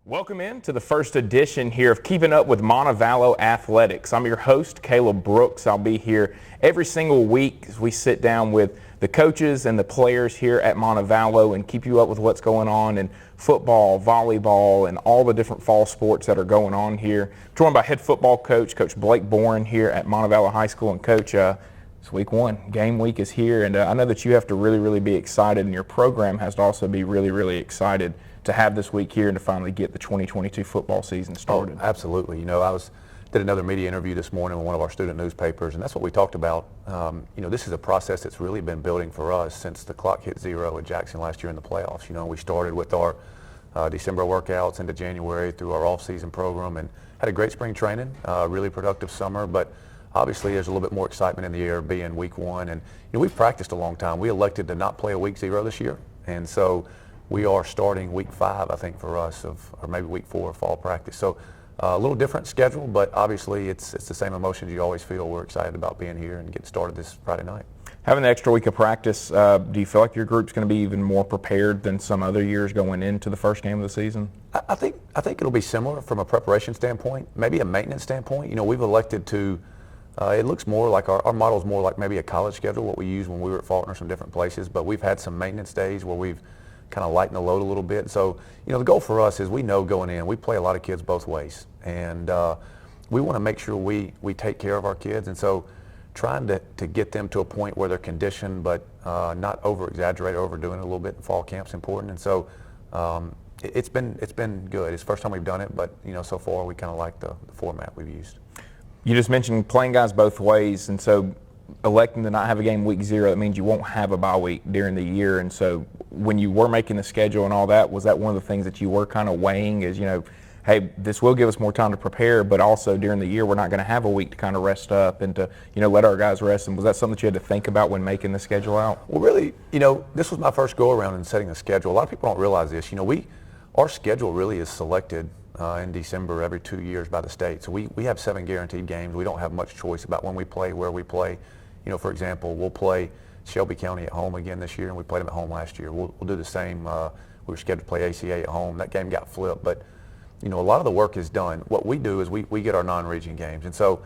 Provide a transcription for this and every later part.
Welcome in to the first edition here of Keeping Up with Montevallo Athletics. I'm your host, Caleb Brooks. I'll be here every single week as we sit down with the coaches and the players here at Montevallo and keep you up with what's going on in football, volleyball, and all the different fall sports that are going on here. I'm joined by head football coach, Coach Blake Boren here at Montevallo High School. And Coach, it's week one. Game week is here, and I know that you have to really be excited, and your program has to also be really excited to have this week here and to finally get the 2022 football season started. Oh, absolutely. You know, did another media interview this morning with one of our student newspapers, and that's what we talked about. This is a process that's really been building for us since the clock hit zero at Jackson last year in the playoffs. You know, we started with our December workouts into January through our off-season program and had a great spring training, really productive summer, but obviously there's a little bit more excitement in the air being week one. And, we've practiced a long time. We elected to not play a week zero this year, and so we are starting week 5, I think, for us, or maybe week 4 of fall practice. So a little different schedule, but obviously it's the same emotions you always feel. We're excited about being here and getting started this Friday night. Having the extra week of practice, do you feel like your group's going to be even more prepared than some other years going into the first game of the season? I think it'll be similar from a preparation standpoint, maybe a maintenance standpoint. We've elected to, it looks more like our model is more like maybe a college schedule, what we used when we were at Faulkner or some different places, but we've had some maintenance days where we've kind of lighten the load a little bit. So, the goal for us is we know going in, we play a lot of kids both ways. And we want to make sure we take care of our kids. And so trying to get them to a point where they're conditioned, but not over-exaggerate, overdoing it a little bit in fall camp's important. And so it's been good. It's the first time we've done it, but, so far we kind of like the format we've used. You just mentioned playing guys both ways, and so electing to not have a game week 0, that means you won't have a bye week during the year. And so when you were making the schedule and all that, was that one of the things that you were kind of weighing as, hey, this will give us more time to prepare, but also during the year we're not going to have a week to kind of rest up and to, let our guys rest? And was that something that you had to think about when making the schedule out? Well, really, this was my first go around in setting the schedule. A lot of people don't realize this. Our schedule really is selected in December every 2 years by the state. So we have 7 guaranteed games. We don't have much choice about when we play, where we play. For example, we'll play Shelby County at home again this year, and we played them at home last year. We'll do the same. We were scheduled to play ACA at home. That game got flipped, but a lot of the work is done. What we do is we get our non-region games, and so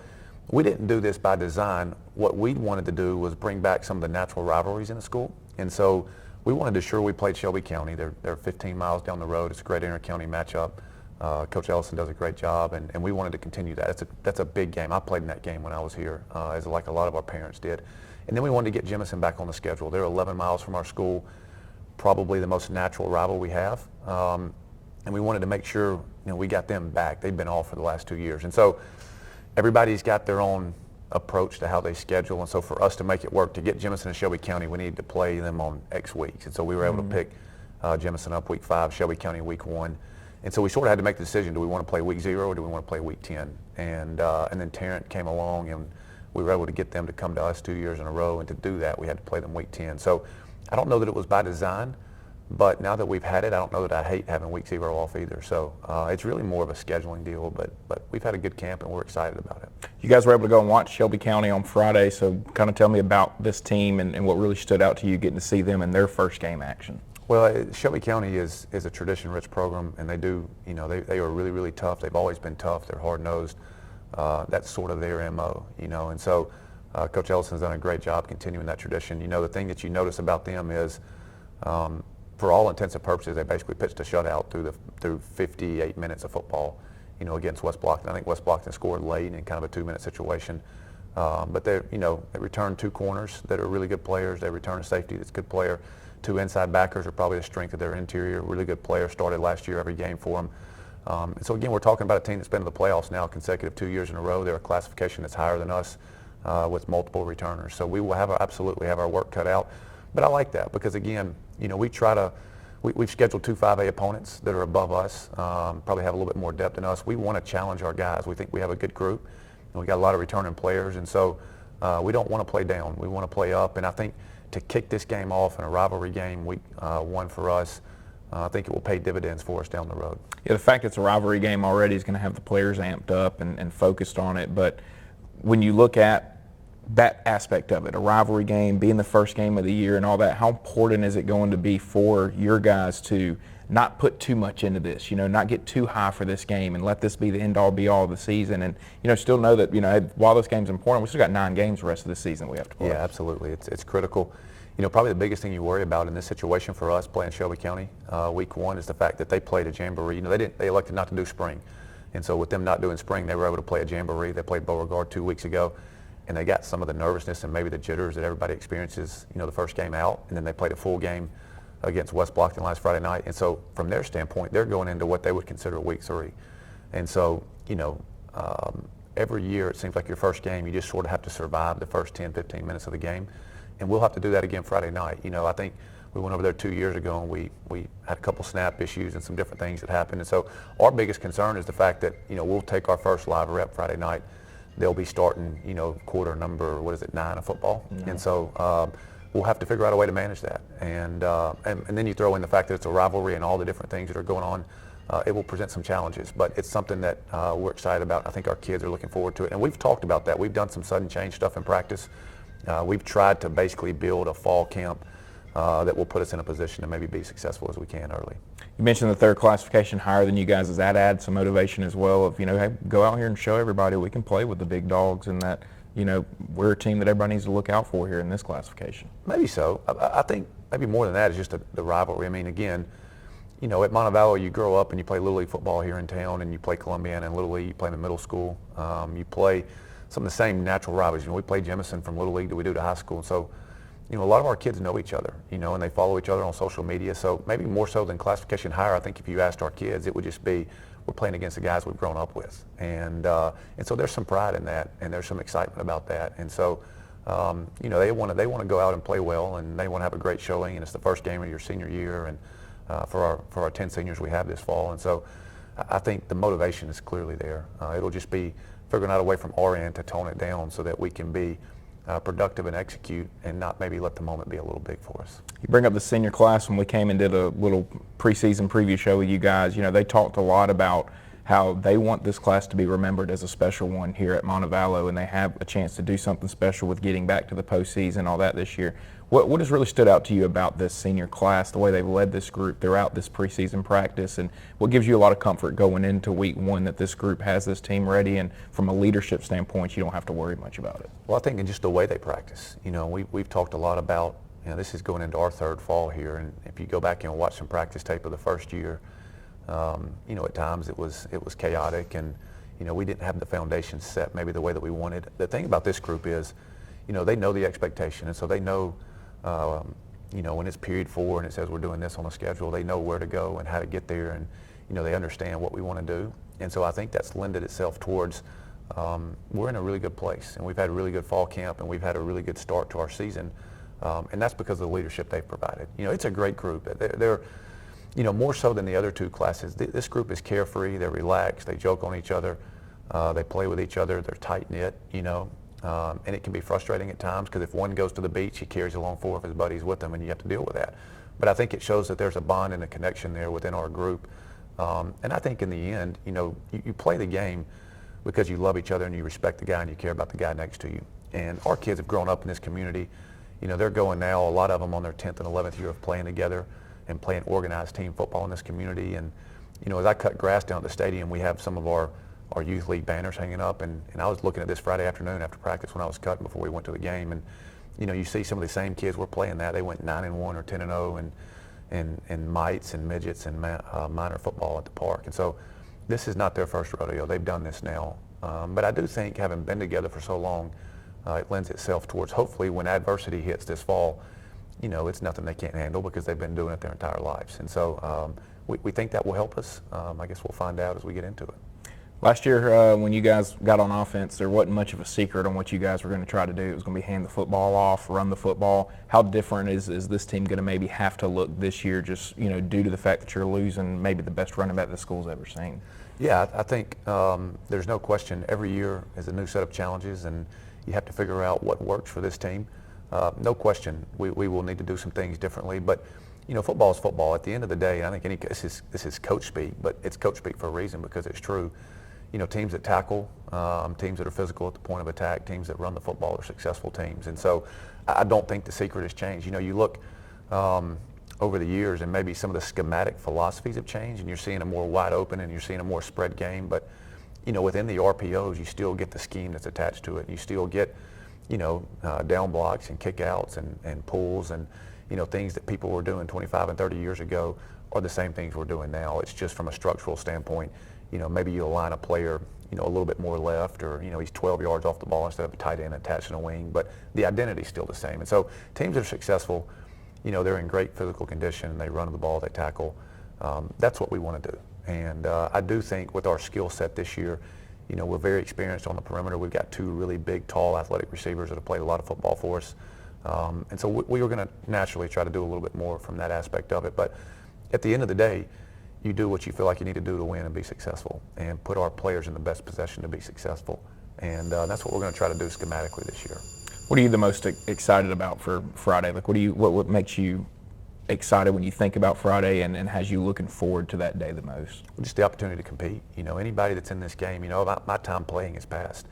we didn't do this by design. What we wanted to do was bring back some of the natural rivalries in the school, and so we wanted to ensure we played Shelby County. They're 15 miles down the road. It's a great inter-county matchup. Coach Ellison does a great job, and we wanted to continue that. That's a big game. I played in that game when I was here, as like a lot of our parents did. And then we wanted to get Jemison back on the schedule. They're 11 miles from our school, probably the most natural rival we have. And we wanted to make sure we got them back. They've been off for the last 2 years. And so everybody's got their own approach to how they schedule. And so for us to make it work, to get Jemison and Shelby County, we needed to play them on X weeks. And so we were able to pick Jemison up week 5, Shelby County week 1. And so we sort of had to make the decision, do we want to play week 0 or do we want to play week 10? And then Tarrant came along, and we were able to get them to come to us 2 years in a row, and to do that we had to play them week 10. So I don't know that it was by design, but now that we've had it, I don't know that I hate having week 0 off either. So it's really more of a scheduling deal, but we've had a good camp and we're excited about it. You guys were able to go and watch Shelby County on Friday, so kind of tell me about this team and what really stood out to you getting to see them in their first game action. Well, Shelby County is a tradition-rich program, and they do, they are really tough. They've always been tough. They're hard-nosed. That's sort of their MO, and so Coach Ellison's done a great job continuing that tradition. The thing that you notice about them is, for all intents and purposes, they basically pitched a shutout through 58 minutes of football, against West Blockton. I think West Blockton scored late in kind of a 2-minute situation. But they returned 2 corners that are really good players. They returned a safety that's a good player. 2 inside backers are probably the strength of their interior. Really good player, started last year every game for them. And so again, we're talking about a team that's been in the playoffs now consecutive 2 years in a row. They're a classification that's higher than us with multiple returners. So we will absolutely have our work cut out. But I like that because again, we've scheduled 2 5A opponents that are above us, probably have a little bit more depth than us. We want to challenge our guys. We think we have a good group, and we got a lot of returning players, and so we don't want to play down. We want to play up, and I think to kick this game off in a rivalry game week 1 for us, I think it will pay dividends for us down the road. Yeah, the fact it's a rivalry game already is going to have the players amped up and focused on it. But when you look at that aspect of it, a rivalry game, being the first game of the year and all that, how important is it going to be for your guys to not put too much into this, not get too high for this game and let this be the end-all be-all of the season, and, still know that, while this game's important, we still got 9 games the rest of the season we have to play. Yeah, absolutely. It's critical. Probably the biggest thing you worry about in this situation for us playing Shelby County week 1 is the fact that they played a jamboree. They elected not to do spring. And so with them not doing spring, they were able to play a jamboree. They played Beauregard 2 weeks ago, and they got some of the nervousness and maybe the jitters that everybody experiences, the first game out, and then they played a full game against West Blockton last Friday night. And so from their standpoint, they're going into what they would consider week 3. And so, every year it seems like your first game, you just sort of have to survive the first 10, 15 minutes of the game. And we'll have to do that again Friday night. I think we went over there 2 years ago and we had a couple snap issues and some different things that happened. And so our biggest concern is the fact that, we'll take our first live rep Friday night. They'll be starting, quarter number, 9 of football. Mm-hmm. And so we'll have to figure out a way to manage that. And then you throw in the fact that it's a rivalry and all the different things that are going on. It will present some challenges, but it's something that we're excited about. I think our kids are looking forward to it. And we've talked about that. We've done some sudden change stuff in practice. We've tried to basically build a fall camp that will put us in a position to maybe be successful as we can early. You mentioned the third classification higher than you guys. Does that add some motivation as well of, hey, go out here and show everybody we can play with the big dogs and that, we're a team that everybody needs to look out for here in this classification? Maybe so. I think maybe more than that is just the rivalry. I mean, again, at Montevallo, you grow up and you play Little League football here in town, and you play Columbiana and Little League, you play in the middle school. You play some of the same natural rivalries. We play Jemison from Little League that we do to high school. And so, a lot of our kids know each other, and they follow each other on social media. So maybe more so than classification higher, I think if you asked our kids, it would just be, we're playing against the guys we've grown up with. And so there's some pride in that, and there's some excitement about that. And so, they want to go out and play well, and they want to have a great showing, and it's the first game of your senior year, and for our 10 seniors we have this fall. And so I think the motivation is clearly there. It'll just be figuring out a way from our end to tone it down so that we can be productive and execute and not maybe let the moment be a little big for us. You bring up the senior class. When we came and did a little preseason preview show with you guys, they talked a lot about how they want this class to be remembered as a special one here at Montevallo, and they have a chance to do something special with getting back to the postseason, all that this year. What has really stood out to you about this senior class, the way they've led this group throughout this preseason practice, and what gives you a lot of comfort going into week 1 that this group has this team ready, and from a leadership standpoint, you don't have to worry much about it? Well, I think in just the way they practice. We've talked a lot about, this is going into our third fall here, and if you go back and watch some practice tape of the first year, at times it was chaotic, and we didn't have the foundation set maybe the way that we wanted. The thing about this group is, they know the expectation, and so they know, when it's period 4 and it says we're doing this on a schedule, they know where to go and how to get there, and they understand what we want to do. And so I think that's lended itself towards we're in a really good place, and we've had a really good fall camp, and we've had a really good start to our season, and that's because of the leadership they've provided. It's a great group. They're more so than the other 2 classes. This group is carefree. They're relaxed. They joke on each other. They play with each other. They're tight-knit, and it can be frustrating at times because if one goes to the beach, he carries along 4 of his buddies with him, and you have to deal with that. But I think it shows that there's a bond and a connection there within our group. And I think in the end, you play the game because you love each other and you respect the guy and you care about the guy next to you. And our kids have grown up in this community. They're going now, a lot of them on their 10th and 11th year of playing together and playing organized team football in this community. And, as I cut grass down at the stadium, we have some of our youth league banners hanging up, and I was looking at this Friday afternoon after practice when I was cutting before we went to the game, and you see some of the same kids were playing that. They went 9-1 or 10-0 and mites and midgets and minor football at the park. And so this is not their first rodeo. They've done this now. But I do think having been together for so long, it lends itself towards hopefully when adversity hits this fall, it's nothing they can't handle because they've been doing it their entire lives. And so we think that will help us. I guess we'll find out as we get into it. Last year, when you guys got on offense, there wasn't much of a secret on what you guys were going to try to do. It was going to be hand the football off, run the football. How different is this team going to maybe have to look this year, just due to the fact that you're losing maybe the best running back the school's ever seen? Yeah, I think there's no question. Every year is a new set of challenges, and you have to figure out what works for this team. No question, we will need to do some things differently, but football is football. At the end of the day, I think this is coach speak, but it's coach speak for a reason because it's true. teams that tackle, teams that are physical at the point of attack, teams that run the football are successful teams. And so I don't think the secret has changed. You look over the years and maybe some of the schematic philosophies have changed and you're seeing a more wide open and you're seeing a more spread game. But, within the RPOs, you still get the scheme that's attached to it. And you still get, down blocks and kickouts and pulls and, things that people were doing 25 and 30 years ago are the same things we're doing now. It's just from a structural standpoint, maybe you align a player, a little bit more left or, he's 12 yards off the ball instead of a tight end attached in a wing, but the identity's still the same. And so teams that are successful, they're in great physical condition, they run the ball, they tackle. That's what we want to do. And I do think with our skill set this year, we're very experienced on the perimeter. We've got 2 really big, tall, athletic receivers that have played a lot of football for us. And so we were going to naturally try to do a little bit more from that aspect of it. But at the end of the day, you do what you feel like you need to do to win and be successful and put our players in the best position to be successful. And that's what we're going to try to do schematically this year. What are you the most excited about for Friday? Like, what makes you excited when you think about Friday and has you looking forward to that day the most? Just the opportunity to compete. Anybody that's in this game, my time playing is past,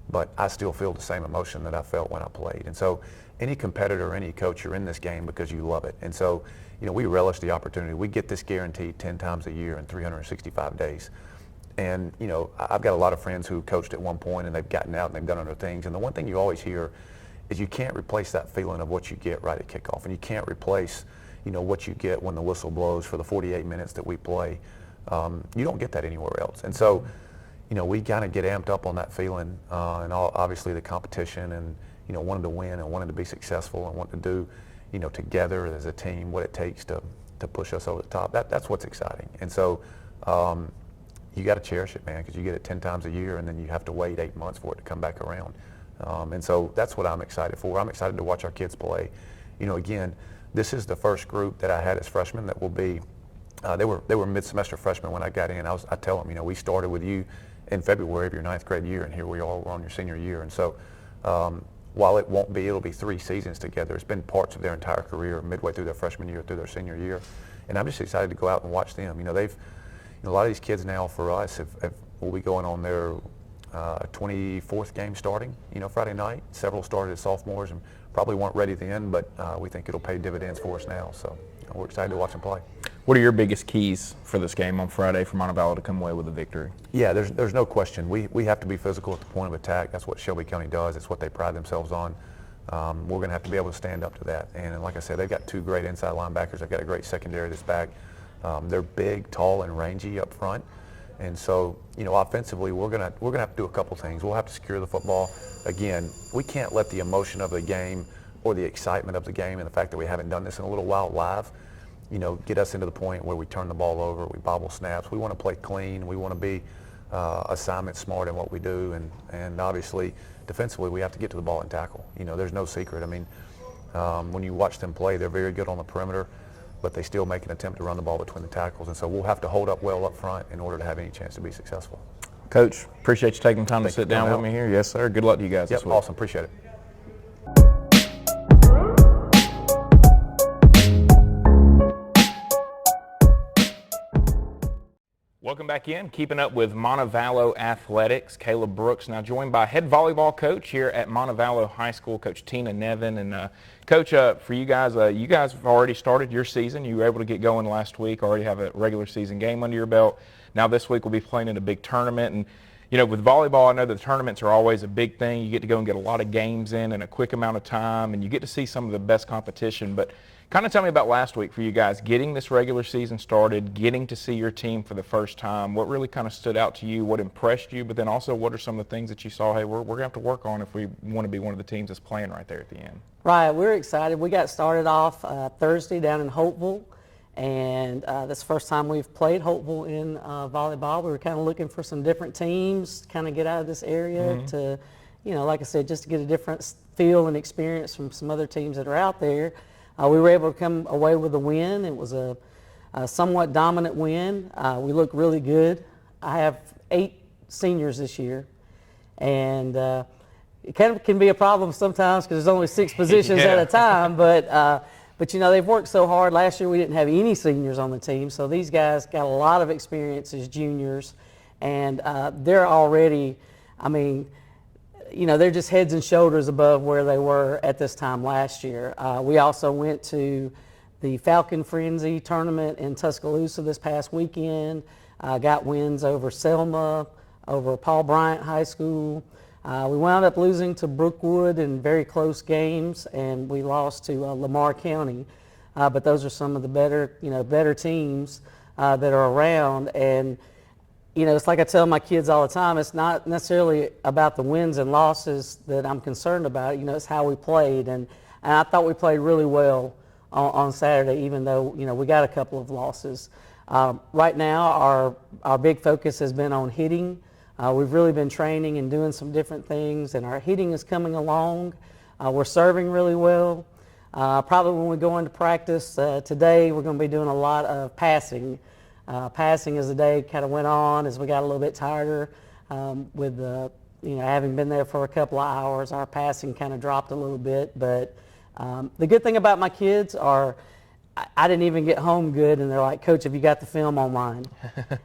but I still feel the same emotion that I felt when I played. And so any competitor, any coach, you're in this game because you love it. And so, we relish the opportunity. We get this guaranteed 10 times a year in 365 days. And, I've got a lot of friends who coached at one point and they've gotten out and they've done other things. And the one thing you always hear is you can't replace that feeling of what you get right at kickoff. And you can't replace, what you get when the whistle blows for the 48 minutes that we play. You don't get that anywhere else. And so, we kind of get amped up on that feeling and obviously the competition and, wanting to win and wanting to be successful and wanting to do, together as a team what it takes to push us over the top. That's what's exciting. And so you got to cherish it, man, because you get it 10 times a year and then you have to wait 8 months for it to come back around. And so that's what I'm excited for. I'm excited to watch our kids play. Again, this is the first group that I had as freshmen that will be, they were mid-semester freshmen when I got in. I tell them, we started with you in February of your 9th grade year and here we are, we're on your senior year. And so while it'll be 3 seasons together, it's been parts of their entire career, midway through their freshman year, through their senior year. And I'm just excited to go out and watch them. A lot of these kids now for us will be going on their 24th game starting, Friday night. Several started as sophomores and probably weren't ready then, but we think it'll pay dividends for us now. So we're excited to watch them play. What are your biggest keys for this game on Friday for Montevallo to come away with a victory? Yeah, there's no question. We have to be physical at the point of attack. That's what Shelby County does. It's what they pride themselves on. We're going to have to be able to stand up to that. And like I said, they've got 2 great inside linebackers. They've got a great secondary that's back. They're big, tall, and rangy up front. And so, offensively, we're gonna have to do a couple things. We'll have to secure the football. Again, we can't let the emotion of the game or the excitement of the game and the fact that we haven't done this in a little while live, get us into the point where we turn the ball over, we bobble snaps. We want to play clean. We want to be assignment smart in what we do. And obviously, defensively, we have to get to the ball and tackle. There's no secret. I mean, when you watch them play, they're very good on the perimeter, but they still make an attempt to run the ball between the tackles. And so we'll have to hold up well up front in order to have any chance to be successful. Coach, appreciate you taking the time to sit down with me here. Yes, sir. Good luck to you guys this week. Awesome. Appreciate it. Welcome back in. Keeping up with Montevallo Athletics. Caleb Brooks now joined by head volleyball coach here at Montevallo High School, Coach Tena Niven. And Coach, for you guys have already started your season. You were able to get going last week, already have a regular season game under your belt. Now this week we'll be playing in a big tournament. And with volleyball, I know that the tournaments are always a big thing. You get to go and get a lot of games in a quick amount of time, and you get to see some of the best competition. But kind of tell me about last week for you guys, getting this regular season started, getting to see your team for the first time. What really kind of stood out to you? What impressed you? But then also, what are some of the things that you saw, hey, we're going to have to work on if we want to be one of the teams that's playing right there at the end? Right, we're excited. We got started off Thursday down in Hopeville, and this is the first time we've played Hopeville in volleyball. We were kind of looking for some different teams, kind of get out of this area to, like I said, just to get a different feel and experience from some other teams that are out there. We were able to come away with a win. It was a somewhat dominant win. We look really good. I have 8 seniors this year, and it kind of can be a problem sometimes because there's only 6 positions at a time. But they've worked so hard. Last year we didn't have any seniors on the team, so these guys got a lot of experience as juniors, And they're already, I mean, they're just heads and shoulders above where they were at this time last year. We also went to the Falcon Frenzy tournament in Tuscaloosa this past weekend. Got wins over Selma, over Paul Bryant High School. We wound up losing to Brookwood in very close games, and we lost to Lamar County. But those are some of the better teams that are around. And it's like I tell my kids all the time, it's not necessarily about the wins and losses that I'm concerned about. It's how we played. And I thought we played really well on Saturday, even though, we got a couple of losses. Right now, our big focus has been on hitting. We've really been training and doing some different things, and our hitting is coming along. We're serving really well. Probably when we go into practice today, we're going to be doing a lot of passing. Passing as the day kind of went on, as we got a little bit tighter with having been there for a couple of hours, our passing kind of dropped a little bit. But the good thing about my kids are I didn't even get home good, and they're like, "Coach, have you got the film online?"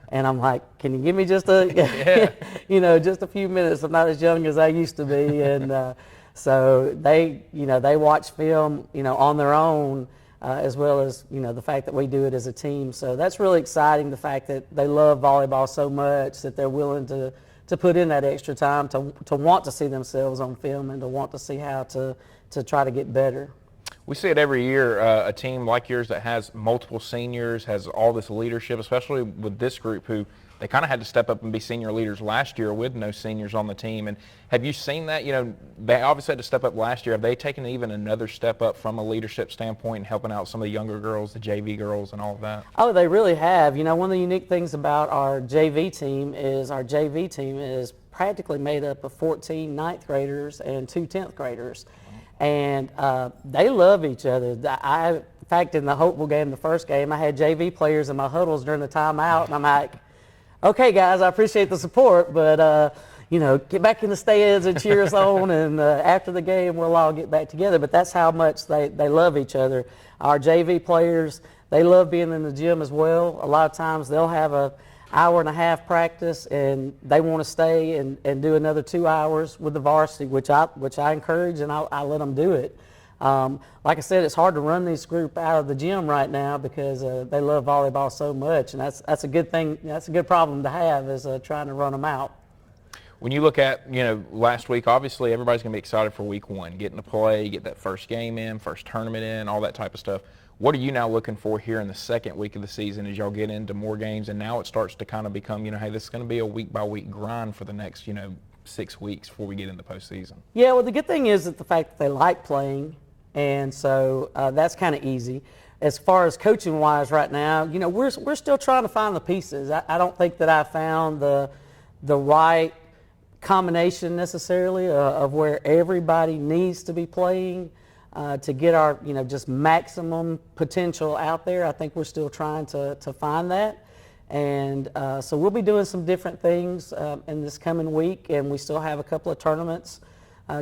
And I'm like, "Can you give me just just a few minutes? I'm not as young as I used to be." And so they watch film, on their own. As well as the fact that we do it as a team. So that's really exciting, the fact that they love volleyball so much that they're willing to put in that extra time to want to see themselves on film and to want to see how to try to get better. We see it every year, a team like yours that has multiple seniors, has all this leadership, especially with this group who they kind of had to step up and be senior leaders last year with no seniors on the team. And have you seen that? They obviously had to step up last year. Have they taken even another step up from a leadership standpoint and helping out some of the younger girls, the JV girls and all of that? Oh, they really have. One of the unique things about our JV team is practically made up of 14 ninth graders and 2 10th graders. And they love each other. In fact, in the Hopeville game, the first game, I had JV players in my huddles during the timeout, and I'm like, "Okay, guys, I appreciate the support, but get back in the stands and cheer us on, and after the game, we'll all get back together." But that's how much they love each other. Our JV players, they love being in the gym as well. A lot of times they'll have an hour and a half practice, and they want to stay and do another 2 hours with the varsity, which I encourage, and I let them do it. Like I said, it's hard to run this group out of the gym right now because they love volleyball so much, and that's a good thing. That's a good problem to have, is trying to run them out. When you look at, last week, obviously everybody's going to be excited for week one, getting to play, get that first game in, first tournament in, all that type of stuff. What are you now looking for here in the second week of the season as y'all get into more games, and now it starts to kind of become, hey, this is going to be a week-by-week grind for the next, 6 weeks before we get into postseason? Yeah, well, the good thing is that the fact that they like playing, and so that's kind of easy. As far as coaching-wise right now, we're still trying to find the pieces. I don't think that I found the right combination necessarily of where everybody needs to be playing to get our, just maximum potential out there. I think we're still trying to find that. And so we'll be doing some different things in this coming week, and we still have a couple of tournaments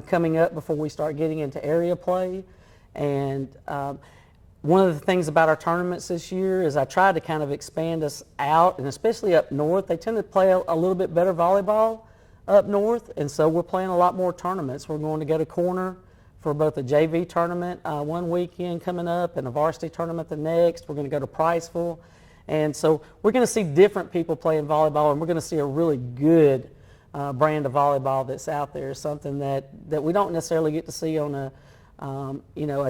coming up before we start getting into area play. And one of the things about our tournaments this year is I tried to kind of expand us out, and especially up north. They tend to play a little bit better volleyball up north, and so we're playing a lot more tournaments. We're going to go to Corner for both a JV tournament one weekend coming up and a varsity tournament the next. We're going to go to Priceville. And so we're going to see different people playing volleyball, and we're going to see a really good brand of volleyball that's out there, something that we don't necessarily get to see on a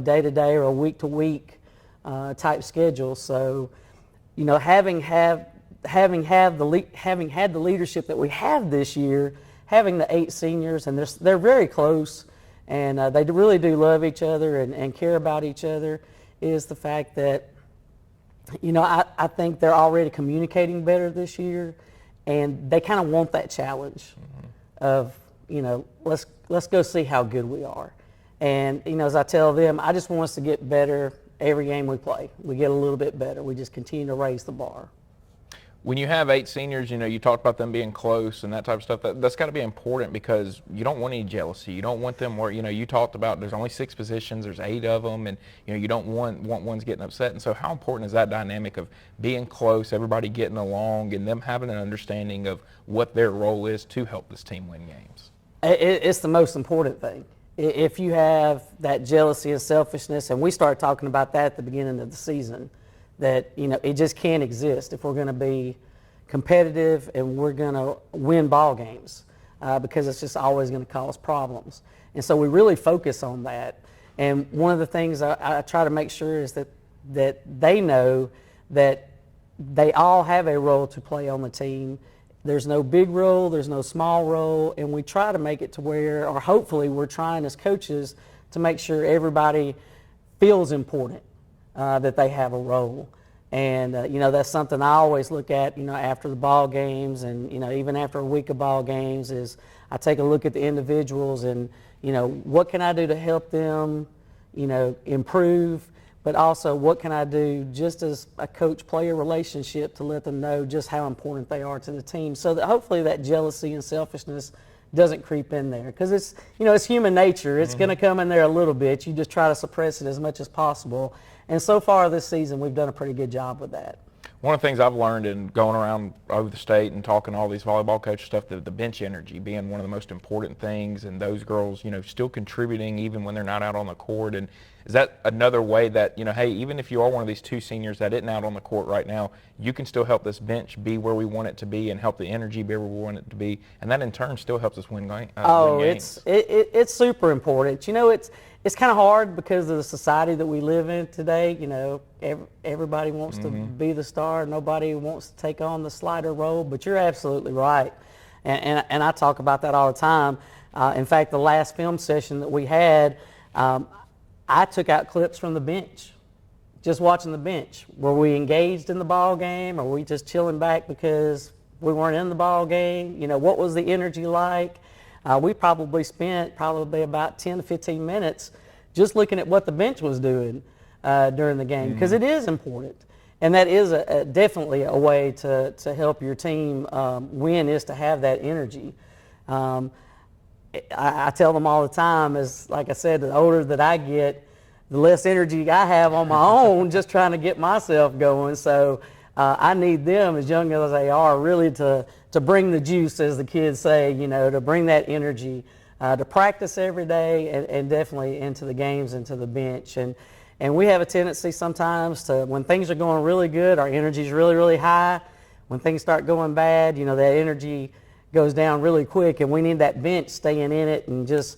day-to-day or a week-to-week type schedule. So, having had the leadership that we have this year, having the 8 seniors, and they're very close, and they really do love each other and care about each other, is the fact that, I think they're already communicating better this year, and they kind of want that challenge of, let's go see how good we are. And, as I tell them, I just want us to get better every game we play. We get a little bit better. We just continue to raise the bar. When you have 8 seniors, you talked about them being close and that type of stuff. That's got to be important because you don't want any jealousy. You don't want them where, you talked about there's only 6 positions, there's 8 of them, and, you don't want ones getting upset. And so how important is that dynamic of being close, everybody getting along, and them having an understanding of what their role is to help this team win games? It's the most important thing. If you have that jealousy and selfishness, and we started talking about that at the beginning of the season, that it just can't exist if we're going to be competitive and we're going to win ball games, because it's just always going to cause problems. And so we really focus on that. And one of the things I try to make sure is that they know that they all have a role to play on the team. There's no big role, there's no small role, and we try to make it to where, or hopefully we're trying as coaches to make sure everybody feels important, that they have a role. And, that's something I always look at, after the ball games and, even after a week of ball games is I take a look at the individuals and, what can I do to help them, improve, but also what can I do just as a coach-player relationship to let them know just how important they are to the team, so that hopefully that jealousy and selfishness doesn't creep in there, because it's it's human nature. It's going to come in there a little bit. You just try to suppress it as much as possible, and so far this season we've done a pretty good job with that. One of the things I've learned in going around over the state and talking to all these volleyball coach stuff, the bench energy being one of the most important things, and those girls, still contributing even when they're not out on the court. And is that another way that, hey, even if you are one of these 2 seniors that isn't out on the court right now, you can still help this bench be where we want it to be and help the energy be where we want it to be, and that in turn still helps us win games. It's super important. It's kind of hard because of the society that we live in today. Everybody wants to be the star. Nobody wants to take on the slighter role, but you're absolutely right. And I talk about that all the time. In fact, the last film session that we had, I took out clips from the bench, just watching the bench. Were we engaged in the ball game, or were we just chilling back because we weren't in the ball game? What was the energy like? We probably spent about 10 to 15 minutes just looking at what the bench was doing during the game, because it is important. And that is definitely a way to help your team win, is to have that energy. I tell them all the time, like I said, the older that I get, the less energy I have on my own just trying to get myself going. So I need them, as young as they are, really to bring the juice, as the kids say, to bring that energy, to practice every day, and definitely into the games, into the bench. And we have a tendency sometimes to, when things are going really good, our energy is really, really high. When things start going bad, that energy goes down really quick, and we need that bench staying in it and just,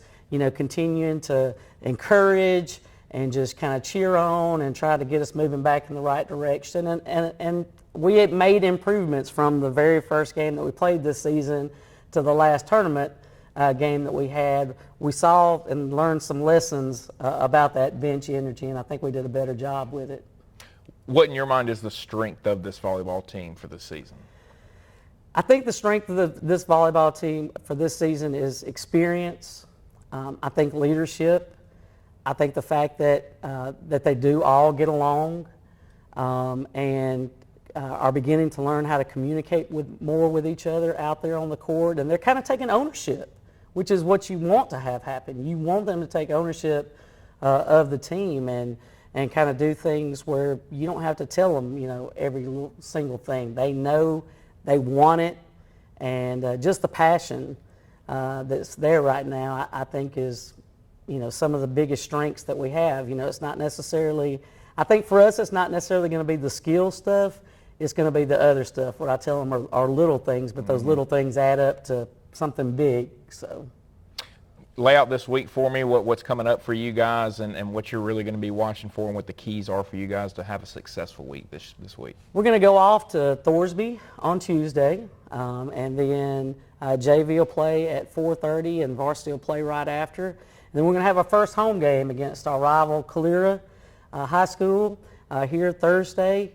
continuing to encourage and just kind of cheer on and try to get us moving back in the right direction. And we had made improvements from the very first game that we played this season to the last tournament game that we had. We saw and learned some lessons about that bench energy, and I think we did a better job with it. What, in your mind, is the strength of this volleyball team for this season? I think the strength of this volleyball team for this season is experience. I think leadership. I think the fact that they do all get along and are beginning to learn how to communicate more with each other out there on the court, and they're kind of taking ownership, which is what you want to have happen. You want them to take ownership of the team and kind of do things where you don't have to tell them, every single thing. They know, they want it, and just the passion that's there right now, I think is, some of the biggest strengths that we have. It's not necessarily, I think for us, it's not necessarily going to be the skill stuff. It's going to be the other stuff. What I tell them are little things, but those little things add up to something big. So, lay out this week for me what's coming up for you guys and what you're really going to be watching for, and what the keys are for you guys to have a successful week this week. We're going to go off to Thorsby on Tuesday, and then JV will play at 4:30 and varsity will play right after. And then we're going to have our first home game against our rival Calera High School here Thursday.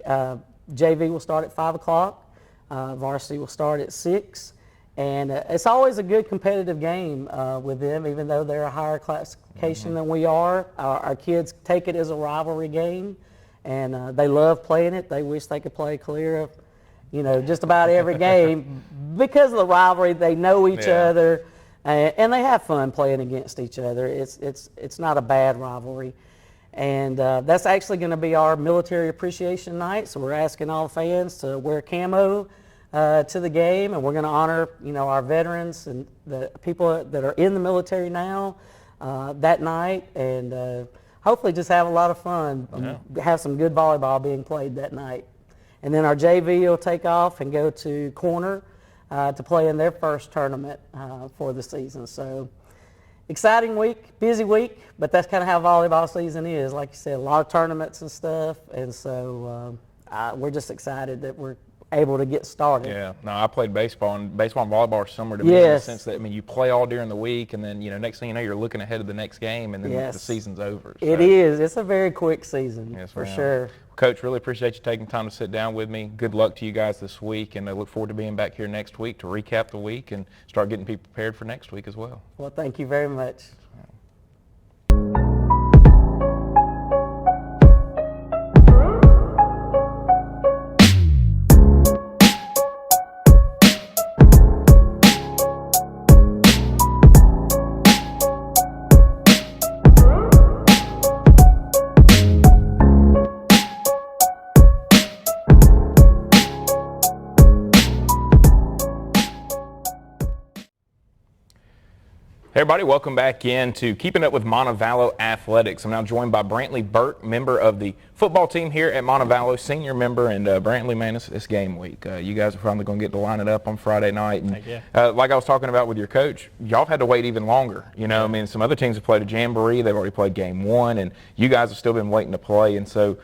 JV will start at 5 o'clock. Varsity will start at 6. And it's always a good competitive game with them, even though they're a higher classification than we are. Our kids take it as a rivalry game, and they love playing it. They wish they could play Calera just about every game because of the rivalry. They know each other, and they have fun playing against each other. It's not a bad rivalry. And that's actually going to be our military appreciation night. So we're asking all the fans to wear camo to the game, and we're going to honor, our veterans and the people that are in the military now that night, and hopefully just have a lot of fun, have some good volleyball being played that night. And then our JV will take off and go to Corner to play in their first tournament for the season. So exciting week, busy week, but that's kind of how volleyball season is. Like you said, a lot of tournaments and stuff, and so we're just excited that we're able to get started. Yeah, no, I played baseball, and baseball and volleyball are similar to me in the sense that, you play all during the week, and then, next thing you know, you're looking ahead to the next game, and then the season's over. So. It is. It's a very quick season, yes, for sure. Coach, really appreciate you taking time to sit down with me. Good luck to you guys this week, and I look forward to being back here next week to recap the week and start getting people prepared for next week as well. Well, thank you very much. Hey everybody, welcome back in to Keeping Up with Montevallo Athletics. I'm now joined by Brantley Burke, member of the football team here at Montevallo, senior member, and Brantley, man, it's game week. You guys are probably going to get to line it up on Friday night. And, like I was talking about with your coach, y'all had to wait even longer. Some other teams have played a jamboree. They've already played game one, and you guys have still been waiting to play. And so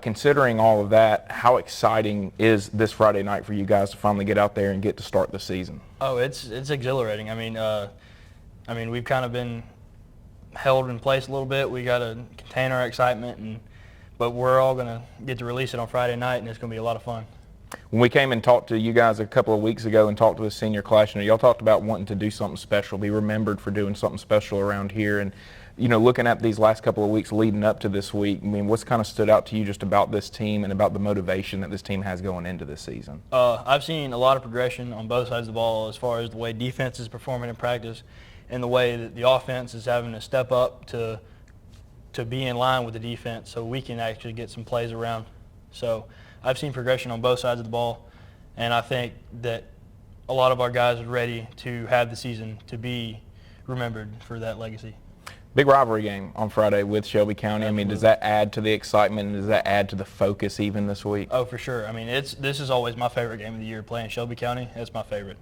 considering all of that, how exciting is this Friday night for you guys to finally get out there and get to start the season? Oh, it's exhilarating. I mean, we've kind of been held in place a little bit. We got to contain our excitement, but we're all going to get to release it on Friday night, and it's going to be a lot of fun. When we came and talked to you guys a couple of weeks ago and talked to the senior class, y'all talked about wanting to do something special, be remembered for doing something special around here. And, looking at these last couple of weeks leading up to this week, what's kind of stood out to you just about this team and about the motivation that this team has going into this season? I've seen a lot of progression on both sides of the ball as far as the way defense is performing in practice and the way that the offense is having to step up to be in line with the defense so we can actually get some plays around. So I've seen progression on both sides of the ball, and I think that a lot of our guys are ready to have the season to be remembered for that legacy. Big rivalry game on Friday with Shelby County. Absolutely. Does that add to the excitement, and does that add to the focus even this week? Oh, for sure. This is always my favorite game of the year, playing Shelby County. That's my favorite.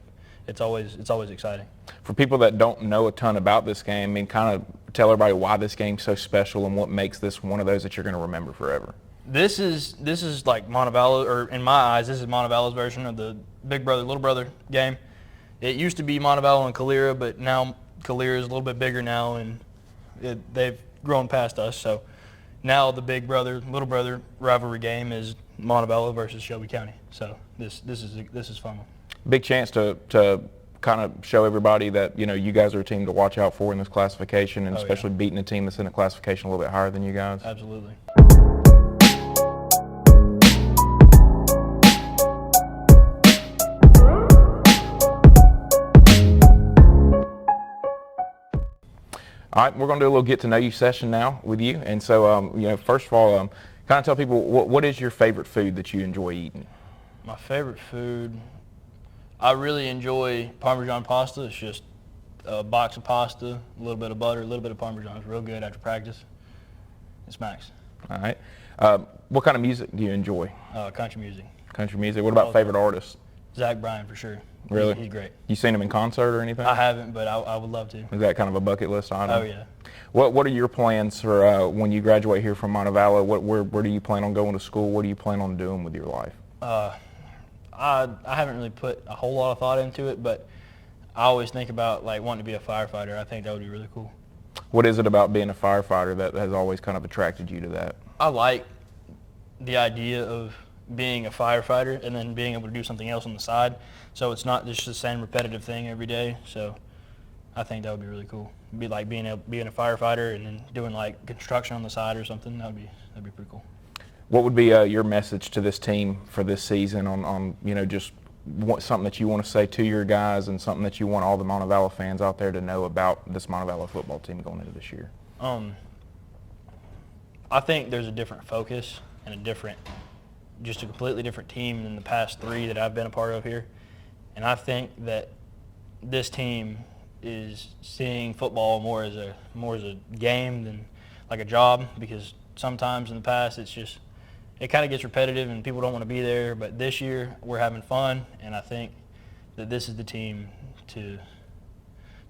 It's always exciting. For people that don't know a ton about this game, kind of tell everybody why this game's so special and what makes this one of those that you're going to remember forever. This is like Montevallo, or in my eyes, this is Montevallo's version of the big brother, little brother game. It used to be Montevallo and Calera, but now Calera is a little bit bigger now, and they've grown past us. So now the big brother, little brother rivalry game is Montevallo versus Shelby County. So this is fun. Big chance to kind of show everybody that you guys are a team to watch out for in this classification, and especially beating a team that's in a classification a little bit higher than you guys. Absolutely. All right, we're going to do a little get to know you session now with you, and so first of all, kind of tell people what is your favorite food that you enjoy eating? My favorite food. I really enjoy Parmesan pasta. It's just a box of pasta, a little bit of butter, a little bit of Parmesan. It's real good after practice. It smacks. All right. What kind of music do you enjoy? Country music. Country music. What about favorite artists? Zach Bryan, for sure. Really? He's great. You seen him in concert or anything? I haven't, but I would love to. Is that kind of a bucket list item? Oh, yeah. What are your plans for when you graduate here from Montevallo? Where do you plan on going to school? What do you plan on doing with your life? I haven't really put a whole lot of thought into it, but I always think about wanting to be a firefighter. I think that would be really cool. What is it about being a firefighter that has always kind of attracted you to that? I like the idea of being a firefighter and then being able to do something else on the side, so it's not just the same repetitive thing every day. So I think that would be really cool. It'd be like being a firefighter and then doing construction on the side or something. That'd be pretty cool. What would be your message to this team for this season on just something that you want to say to your guys and something that you want all the Montevallo fans out there to know about this Montevallo football team going into this year? I think there's a different focus and just a completely different team than the past 3 that I've been a part of here. And I think that this team is seeing football more as a game than like a job, because sometimes in the past it kind of gets repetitive and people don't want to be there. But this year we're having fun, and I think that this is the team to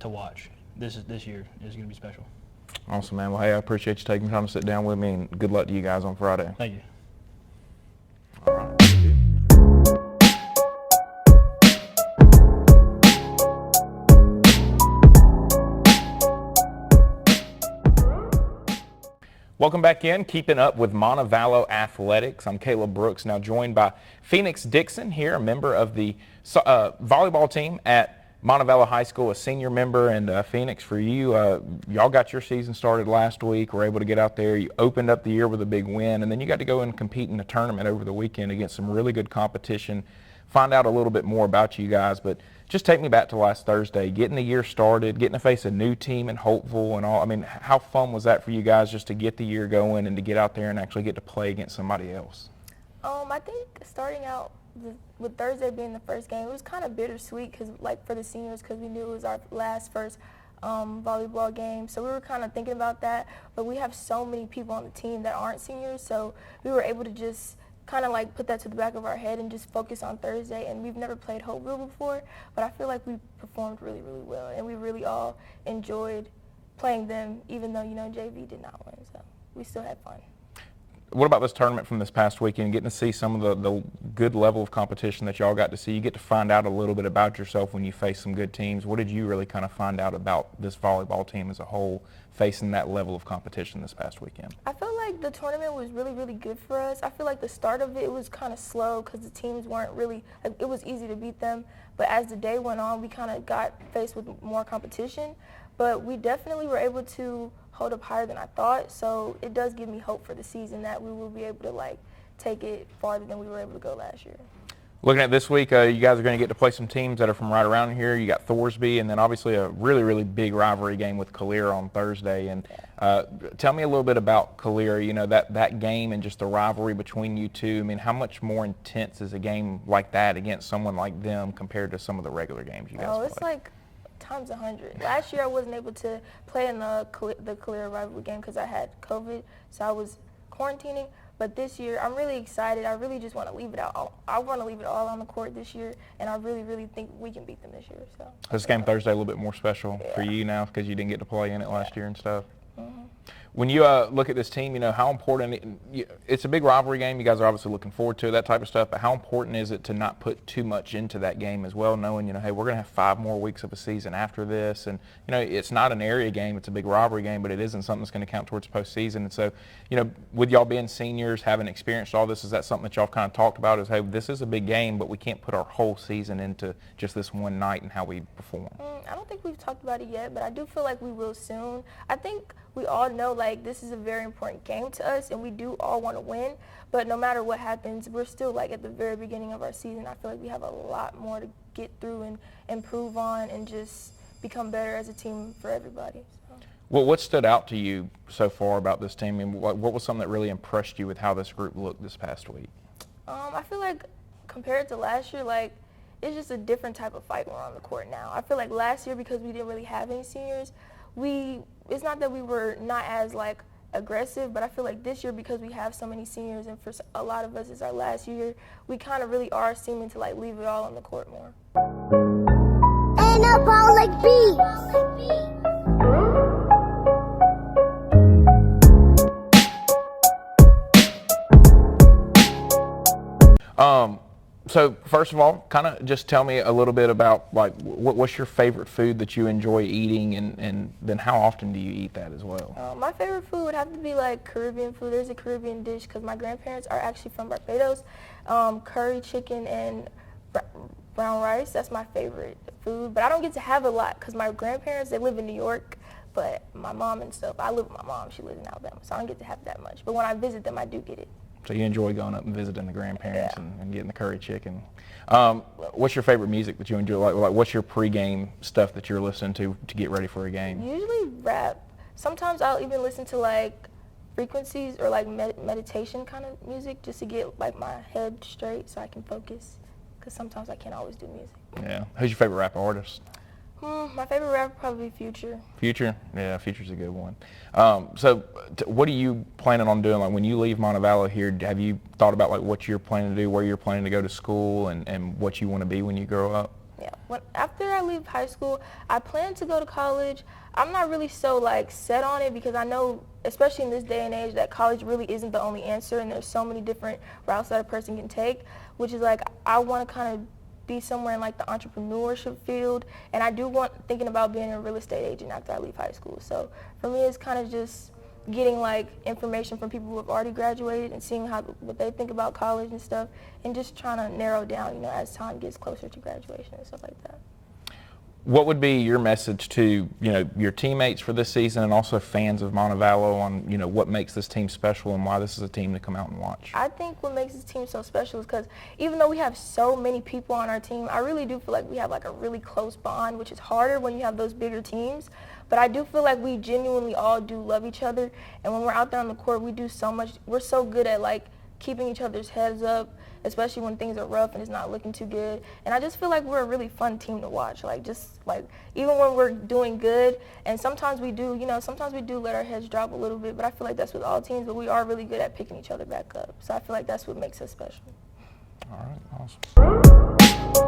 watch. This year is going to be special. Awesome, man. Well, hey, I appreciate you taking the time to sit down with me, and good luck to you guys on Friday. Thank you. All right. Welcome back in, keeping up with Montevallo Athletics. I'm Caleb Brooks, now joined by Phoenix Dixon here, a member of the volleyball team at Montevallo High School, a senior member. And Phoenix, for you, y'all got your season started last week, were able to get out there. You opened up the year with a big win, and then you got to go and compete in a tournament over the weekend against some really good competition. Find out a little bit more about you guys, but just take me back to last Thursday, getting the year started, getting to face a new team in Hopeville and all. I mean, how fun was that for you guys just to get the year going and to get out there and actually get to play against somebody else? I think starting out with Thursday being the first game, it was kind of bittersweet because, like, for the seniors, because we knew it was our first volleyball game. So we were kind of thinking about that. But we have so many people on the team that aren't seniors, so we were able to just kind of like put that to the back of our head and just focus on Thursday. And we've never played Hopeville before, but I feel like we performed really, really well, and we really all enjoyed playing them, even though, JV did not win. So we still had fun. What about this tournament from this past weekend, getting to see some of the good level of competition that y'all got to see? You get to find out a little bit about yourself when you face some good teams. What did you really kind of find out about this volleyball team as a whole, facing that level of competition this past weekend? I feel like the tournament was really, really good for us. I feel like the start of it was kind of slow because the teams weren't really, it was easy to beat them. But as the day went on, we kind of got faced with more competition. But we definitely were able to hold up higher than I thought. So it does give me hope for the season that we will be able to take it farther than we were able to go last year. Looking at this week, you guys are going to get to play some teams that are from right around here. You got Thorsby, and then obviously a really, really big rivalry game with Calera on Thursday. And tell me a little bit about Calera, that game and just the rivalry between you two. I mean, how much more intense is a game like that against someone like them compared to some of the regular games you guys play? It's like times 100. Last year I wasn't able to play in the Calera rivalry game because I had COVID, so I was quarantining. But this year I'm really excited. I really just want to leave it out. I want to leave it all on the court this year, and I really, really think we can beat them this year. So this game Thursday a little bit more special for you now because you didn't get to play in it last year and stuff. Mm-hmm. When you look at this team, how important it's a big rivalry game. You guys are obviously looking forward to it, that type of stuff. But how important is it to not put too much into that game as well, knowing hey, we're going to have 5 more weeks of a season after this, and it's not an area game; it's a big rivalry game, but it isn't something that's going to count towards postseason. And so, with y'all being seniors, having experienced all this, is that something that y'all kind of talked about? Is hey, this is a big game, but we can't put our whole season into just this one night and how we perform. I don't think we've talked about it yet, but I do feel like we will soon. I think we all know this is a very important game to us, and we do all want to win. But no matter what happens, we're still at the very beginning of our season. I feel like we have a lot more to get through and improve on and just become better as a team for everybody. So. Well, what stood out to you so far about this team? And what was something that really impressed you with how this group looked this past week? I feel like compared to last year, it's just a different type of fight we're on the court now. I feel like last year, because we didn't really have any seniors, it's not that we were not as aggressive, but I feel like this year, because we have so many seniors and for a lot of us it's our last year, we kind of really are seeming to leave it all on the court more. Anabolic So first of all, kind of just tell me a little bit about what's your favorite food that you enjoy eating, and then how often do you eat that as well? My favorite food would have to be Caribbean food. There's a Caribbean dish because my grandparents are actually from Barbados. Curry chicken and brown rice, that's my favorite food. But I don't get to have a lot because my grandparents, they live in New York, but my mom and stuff, I live with my mom. She lives in Alabama, so I don't get to have that much. But when I visit them, I do get it. So you enjoy going up and visiting the grandparents Yeah. and getting the curry chicken. What's your favorite music that you enjoy? Like what's your pregame stuff that you're listening to get ready for a game? Usually rap. Sometimes I'll even listen to like frequencies or like meditation kind of music just to get like my head straight so I can focus. Because sometimes I can't always do music. Yeah. Who's your favorite rap artist? My favorite rapper probably Future. Future? Yeah, Future's a good one. What are you planning on doing? Like when you leave Montevallo here, have you thought about like what you're planning to do, where you're planning to go to school, and what you want to be when you grow up? Yeah. After I leave high school, I plan to go to college. I'm not really so like set on it because I know, especially in this day and age, that college really isn't the only answer, and there's so many different routes that a person can take, which is like I want to kind of be somewhere in like the entrepreneurship field, and I do thinking about being a real estate agent after I leave high school. So for me, it's kind of just getting like information from people who have already graduated and seeing what they think about college and stuff, and just trying to narrow down, as time gets closer to graduation and stuff like that. What would be your message to your teammates for this season and also fans of Montevallo on what makes this team special and why this is a team to come out and watch? I think what makes this team so special is because even though we have so many people on our team, I really do feel like we have like a really close bond, which is harder when you have those bigger teams. But I do feel like we genuinely all do love each other, and when we're out there on the court, we do so much. We're so good at like keeping each other's heads up, especially when things are rough and it's not looking too good. And I just feel like we're a really fun team to watch. Even when we're doing good, and sometimes we do let our heads drop a little bit, but I feel like that's with all teams, but we are really good at picking each other back up. So I feel like that's what makes us special. All right, awesome.